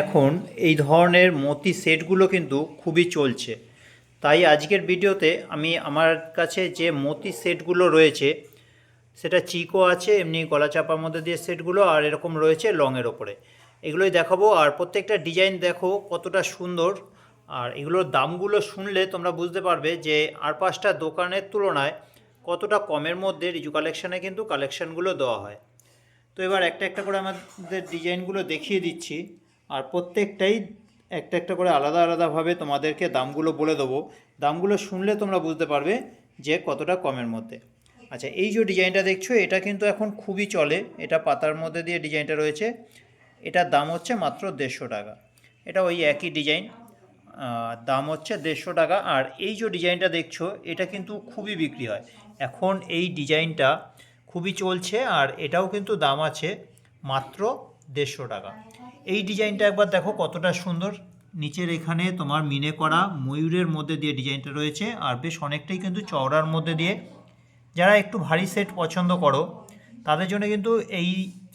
এখন এই ধরনের মতি সেটগুলো কিন্তু খুবই চলছে। তাই আজকের ভিডিওতে আমি আমার কাছে যে মতি সেটগুলো রয়েছে, সেটা চিকও আছে, এমনি গলা চাপার মধ্যে দিয়ে সেটগুলো, আর এরকম রয়েছে লংয়ের ওপরে, এগুলোই দেখাবো। আর প্রত্যেকটা ডিজাইন দেখো কতটা সুন্দর। আর এগুলোর দামগুলো শুনলে তোমরা বুঝতে পারবে যে আর পাঁচটা দোকানের তুলনায় কতটা কমের মধ্যে রিজু কালেকশানে কিন্তু কালেকশানগুলো দেওয়া হয়। তো এবার একটা একটা করে আমাদের ডিজাইনগুলো দেখিয়ে দিচ্ছি, আর প্রত্যেকটাই একটা একটা করে আলাদা আলাদাভাবে তোমাদেরকে দামগুলো বলে দেবো। দামগুলো শুনলে তোমরা বুঝতে পারবে যে কতটা কমের মধ্যে। আচ্ছা, এই যে ডিজাইনটা দেখছো এটা কিন্তু এখন খুবই চলে, এটা পাতার মধ্যে দিয়ে ডিজাইনটা রয়েছে। এটার দাম হচ্ছে মাত্র 150 টাকা। এটা ওই একই ডিজাইন, দাম হচ্ছে 150 টাকা। আর এই যে ডিজাইনটা দেখছো এটা কিন্তু খুবই বিক্রি হয় এখন, এই ডিজাইনটা খুবই চলছে, আর এটাও কিন্তু দাম আছে মাত্র 150 টাকা। এই ডিজাইনটা একবার দেখো কতটা সুন্দর। নিচের এখানে তোমার মিনে করা ময়ূরের মধ্যে দিয়ে ডিজাইনটা রয়েছে, আর বেশ অনেকটাই কিন্তু চওড়ার মধ্যে দিয়ে। যারা একটু ভারী সেট পছন্দ করো তাদের জন্য কিন্তু এই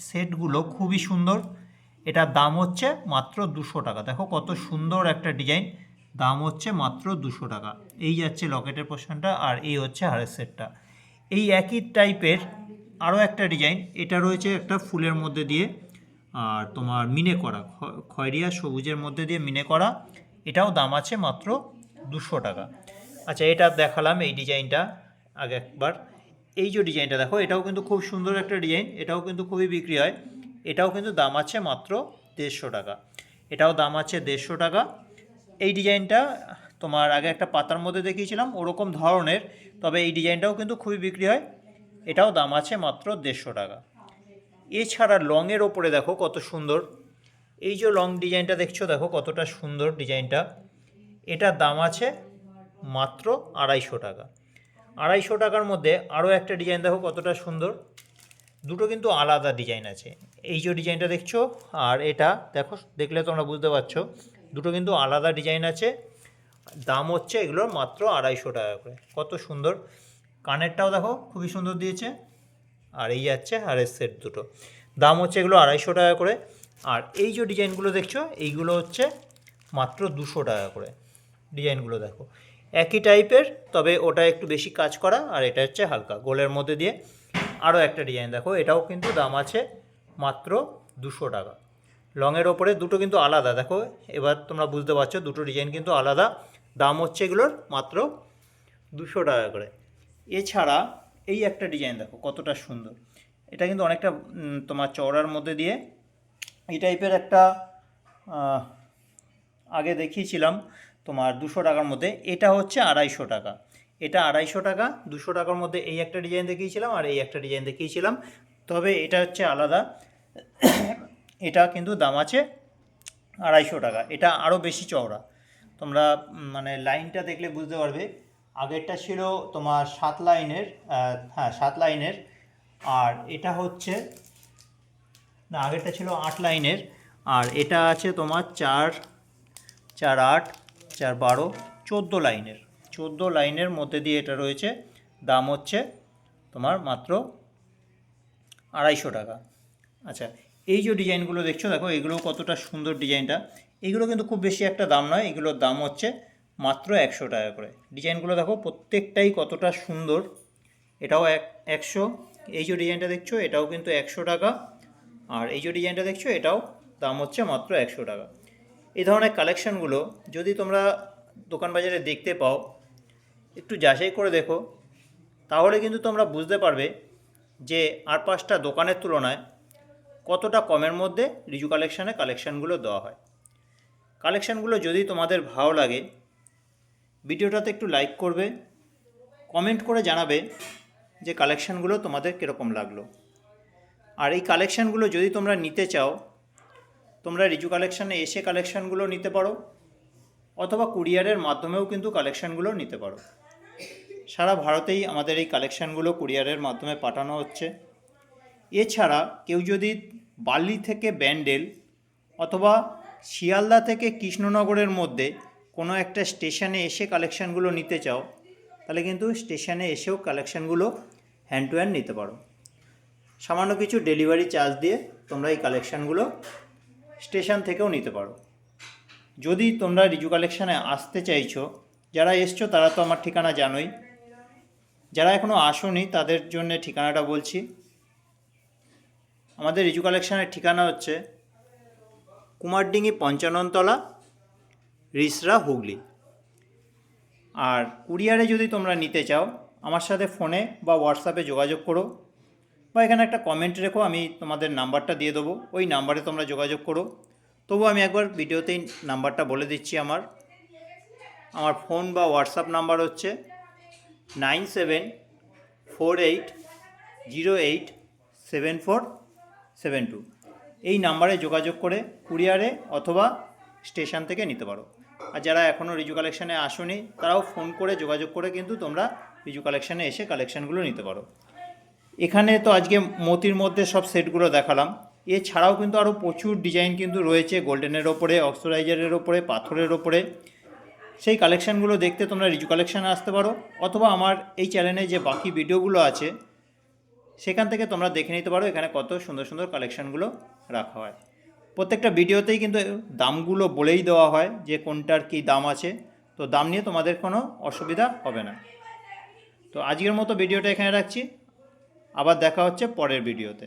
সেটগুলো খুবই সুন্দর। এটার দাম হচ্ছে মাত্র 200 টাকা। দেখো কত সুন্দর একটা ডিজাইন, দাম হচ্ছে মাত্র 200 টাকা। এই যাচ্ছে লকেটের পোর্শনটা, আর এই হচ্ছে হারের সেটটা। এই একই টাইপের আরও একটা ডিজাইন, এটা রয়েছে একটা ফুলের মধ্যে দিয়ে, আর তোমার মিনে করা খয়রিয়া সবুজের মধ্যে দিয়ে মিনে করা। এটাও দাম আছে মাত্র 200 টাকা। আচ্ছা, এটা দেখালাম এই ডিজাইনটা আগে একবার। এই যে ডিজাইনটা দেখো এটাও কিন্তু খুব সুন্দর একটা ডিজাইন, এটাও কিন্তু খুবই বিক্রি হয়। এটাও কিন্তু দাম আছে মাত্র 150 টাকা। এটাও দাম আছে 150 টাকা। এই ডিজাইনটা তোমার আগে একটা পাতার মধ্যে দেখিয়েছিলাম ওরকম ধরনের, তবে এই ডিজাইনটাও কিন্তু খুবই বিক্রি হয়। এটাও দাম আছে মাত্র 150 টাকা। এছাড়া লংয়ের ওপরে দেখো কত সুন্দর। এই যে লং ডিজাইনটা দেখছো দেখো কতটা সুন্দর ডিজাইনটা। এটার দাম আছে মাত্র 250 টাকা। 250 টাকার মধ্যে আরও একটা ডিজাইন দেখো কতটা সুন্দর। দুটো কিন্তু আলাদা ডিজাইন আছে, এই যে ডিজাইনটা দেখছো আর এটা দেখো, দেখলে তোমরা বুঝতে পারছো দুটো কিন্তু আলাদা ডিজাইন আছে। দাম হচ্ছে এগুলোর মাত্র 250 টাকা করে। কত সুন্দর, কানেরটাও দেখো খুবই সুন্দর দিয়েছে। আর এই যাচ্ছে হারের সেট দুটো, দাম হচ্ছে এগুলো 250 টাকা করে। আর এই যে ডিজাইনগুলো দেখছো এইগুলো হচ্ছে মাত্র 200 টাকা করে। ডিজাইনগুলো দেখো একই টাইপের, তবে ওটা একটু বেশি কাজ করা, আর এটা হচ্ছে হালকা গোলের মধ্যে দিয়ে। আরও একটা ডিজাইন দেখো, এটাও কিন্তু দাম আছে মাত্র 200 টাকা। লংয়ের ওপরে দুটো কিন্তু আলাদা, দেখো এবার তোমরা বুঝতে পারছো দুটো ডিজাইন কিন্তু আলাদা। দাম হচ্ছে এগুলোর মাত্র 200 টাকা করে। এছাড়া এই একটা ডিজাইন দেখো কতটা সুন্দর। এটা কিন্তু অনেকটা তোমার চওড়ার মধ্যে দিয়ে এই টাইপের একটা আগে দেখিয়েছিলাম তোমার 200 টাকার মধ্যে। এটা হচ্ছে 250 টাকা। এটা 250 টাকা। 200 টাকার মধ্যে এই একটা ডিজাইন দেখিয়েছিলাম, আর এই একটা ডিজাইন দেখিয়েছিলাম, তবে এটা হচ্ছে আলাদা। এটা কিন্তু দাম আছে 250 টাকা। এটা আরও বেশি চওড়া, তোমরা মানে লাইনটা দেখলে বুঝতে পারবে। আগেরটা ছিল তোমার 7 লাইনের, হ্যাঁ 7 লাইনের, আর এটা হচ্ছে, না আগেরটা ছিল 8 লাইনের, আর এটা আছে তোমার 4 4 8 4 12 14 লাইনের। 14 লাইনের মধ্যে দিয়ে এটা রয়েছে, দাম হচ্ছে তোমার মাত্র 250 টাকা। আচ্ছা, এই যে ডিজাইনগুলো দেখছো দেখো এগুলো কতটা সুন্দর ডিজাইনটা। এগুলো কিন্তু খুব বেশি একটা দাম নয়, এগুলোর দাম হচ্ছে মাত্র 100 টাকা করে। ডিজাইনগুলো দেখো প্রত্যেকটাই কতটা সুন্দর। এটাও 100। এই যে ডিজাইনটা দেখছো এটাও কিন্তু 100 টাকা। আর এই যে ডিজাইনটা দেখছো এটাও দাম হচ্ছে মাত্র 100 টাকা। এই ধরনের কালেকশানগুলো যদি তোমরা দোকান বাজারে দেখতে পাও, একটু যাচাই করে দেখো, তাহলে কিন্তু তোমরা বুঝতে পারবে যে আর পাঁচটা দোকানের তুলনায় কতটা কমের মধ্যে রিজু কালেকশানে কালেকশানগুলো দেওয়া হয়। কালেকশানগুলো যদি তোমাদের ভালো লাগে, ভিডিওটাতে একটু লাইক করবে, কমেন্ট করে জানাবে যে কালেকশানগুলো তোমাদের কীরকম লাগলো। আর এই কালেকশানগুলো যদি তোমরা নিতে চাও, তোমরা রিজু কালেকশানে এসে কালেকশানগুলো নিতে পারো, অথবা কুরিয়ারের মাধ্যমেও কিন্তু কালেকশানগুলো নিতে পারো। সারা ভারতেই আমাদের এই কালেকশানগুলো কুরিয়ারের মাধ্যমে পাঠানো হচ্ছে। এছাড়া কেউ যদি বালি থেকে ব্যান্ডেল অথবা শিয়ালদা থেকে কৃষ্ণনগরের মধ্যে কোনো একটা স্টেশনে এসে কালেকশানগুলো নিতে চাও, তাহলে কিন্তু স্টেশনে এসেও কালেকশানগুলো হ্যান্ড টু হ্যান্ড নিতে পারো। সামান্য কিছু ডেলিভারি চার্জ দিয়ে তোমরা এই কালেকশানগুলো স্টেশন থেকেও নিতে পারো। যদি তোমরা রিজু কালেকশানে আসতে চাইছো, যারা এসছো তারা তো আমার ঠিকানা জানোই, যারা এখনও আসোনি তাদের জন্য ঠিকানাটা বলছি। আমাদের রিজু কালেকশানের ঠিকানা হচ্ছে কুমারডিঙ্গি 55তলা, রিসরা, হুগলি। আর কুরিয়ারে যদি তোমরা নিতে চাও আমার সাথে ফোনে বা হোয়াটসঅ্যাপে যোগাযোগ করো, বা এখানে একটা কমেন্ট রেখো, আমি তোমাদের নাম্বারটা দিয়ে দেবো, ওই নাম্বারে তোমরা যোগাযোগ করো। তবু আমি একবার ভিডিওতেই নাম্বারটা বলে দিচ্ছি। আমার ফোন বা হোয়াটসঅ্যাপ নাম্বার হচ্ছে 9748087472। এই নাম্বারে যোগাযোগ করে কুরিয়ারে অথবা স্টেশন থেকে নিতে পারো। আর যারা এখনও রিজু কালেকশানে আসোনি তারাও ফোন করে যোগাযোগ করে কিন্তু তোমরা রিজু কালেকশানে এসে কালেকশানগুলো নিতে পারো। এখানে তো আজকে মতির মধ্যে সব সেটগুলো দেখালাম, এছাড়াও কিন্তু আরও প্রচুর ডিজাইন কিন্তু রয়েছে গোল্ডেনের ওপরে, অক্সোরাইজারের ওপরে, পাথরের ওপরে। সেই কালেকশানগুলো দেখতে তোমরা রিজু কালেকশানে আসতে পারো, অথবা আমার এই চ্যানেলে যে বাকি ভিডিওগুলো আছে সেখান থেকে তোমরা দেখে নিতে পারো এখানে কত সুন্দর সুন্দর কালেকশানগুলো রাখা হয়। প্রত্যেকটা ভিডিওতেই কিন্তু দামগুলো বলেই দেওয়া হয় যে কোনটার কী দাম আছে, তো দাম নিয়ে তোমাদের কোনো অসুবিধা হবে না। তো আজকের মতো ভিডিওটা এখানে রাখছি, আবার দেখা হচ্ছে পরের ভিডিওতে।